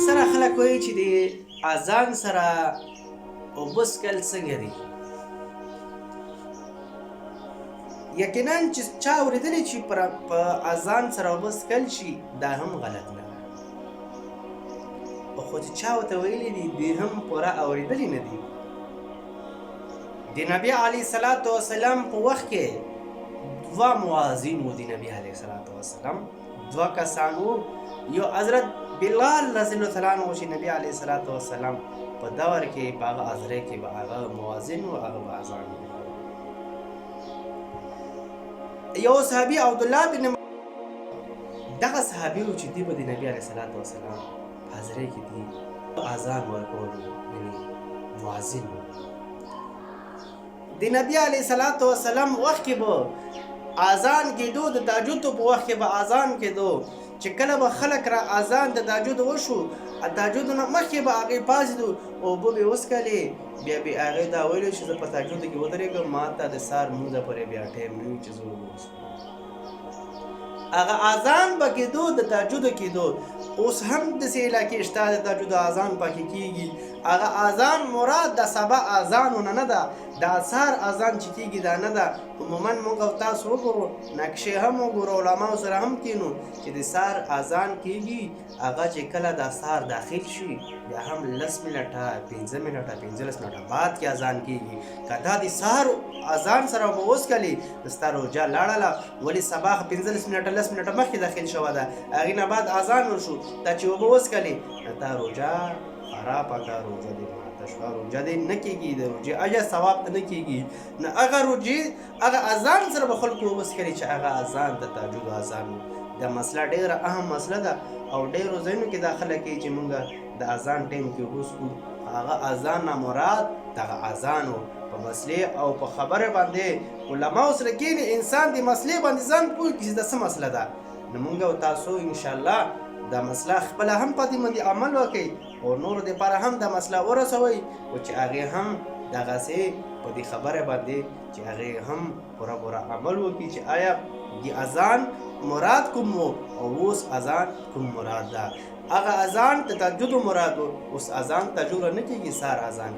اکثره خلک وایي چې د اذان سره اوبه څښل څنګه دي. یقینا چې چا اورېدلي چې په اذان سره اوبه څښل شي دا هم غلط نه ده، خو چې چا ورته ویلي دي دوی هم پوره اورېدلي نه دي. د نبي علیه صلات وسلام په وخت کې دوه مؤذن وو. د نبي علیه صلات وسلام دوه کسان وو، یو حضرت بلال رضی الله تعالی عنه چې نبی علیه صلات وسلام په دور کې په هغه حضره کې به هغه مؤذن و، هغه به اذان وو. یو صحابي عبدالله بن دغه صحابي و چې دی به د نبي علیه صلات وسلام په حضره کې دی اذان ورکول، یعنې مؤذن و. د نبی علیه صلات وسلام وخت کې به اذان کېدو، د تهجد په وخت کې به اذان کېدو. چې کله به خلک را اذان د تهجد وشو، تهجد نه مخکې به هغې پاڅېدو، اوبه به یې وڅښلې، بیا به هغې دا ویلو چې زه په تهجد کې ودرېږم، ما ته د سهار لمونځه پورې بیا ټایم نه وي چې زه اوبه وڅښم. هغه اذان به کېدو، د تهجد کېدو. اوس هم داسې علاقې شته د تهجد اذان پکې کېږي. هغه اذان مراد د سبا اذانونه نه ده، د سهار اذان چې کېږي دا نه ده. عموما موږ او تاسو وګورو، نقشې هم وګورو، علماو سره هم کینو چې د سهار اذان کېږي، هغه چې کله د سهار داخل شي بیا هم 10 منټه 15 منټه 15 منټه بعد کې اذان کېږي. که دا د سهار اذان سره به وڅښلې د ستا روژه لاړله، ولې سبا 15 منټه 10 منټه مخکې داخل شوه ده، هغې نه بعد اذان وشو، تا چې اوبه وڅښلې نو تا روژه خرابه کړه، روژه دې ماته شوه، روژه دې نه کېږي، د روژې اجر ثواب ته نه کېږي. نو هغه روژې هغه اذان سره به خلکو اوبه څښلې چې هغه اذان د تهجد اذان و. دا مسله ډېره اهم مسله ده او ډېرو ځایونو کې دا خلک کوي چې مونږ د اذان ټایم کې اوبه څښو. هغه اذان نه مراد دغه اذان و. په مسلې او په خبره باندې علماو سره کښېني، انسان د مسلې باندې ځان پوه کړي چې دا څه مسله ده. نو مونږ او تاسو انشاءالله دا مسله خپله هم په دې باندې عمل وکړئ او نورو دپاره هم دا مسله ورسوئ، او چې هغې هم دغسې په دې خبره باندې چې هغې هم پوره عمل وکړي چې آیا د اذان مراد کوم و او اوس اذان کوم مراد ده. هغه اذان د تهجد مراد و، اوس اذان تهجد نه کېږي، سهار اذان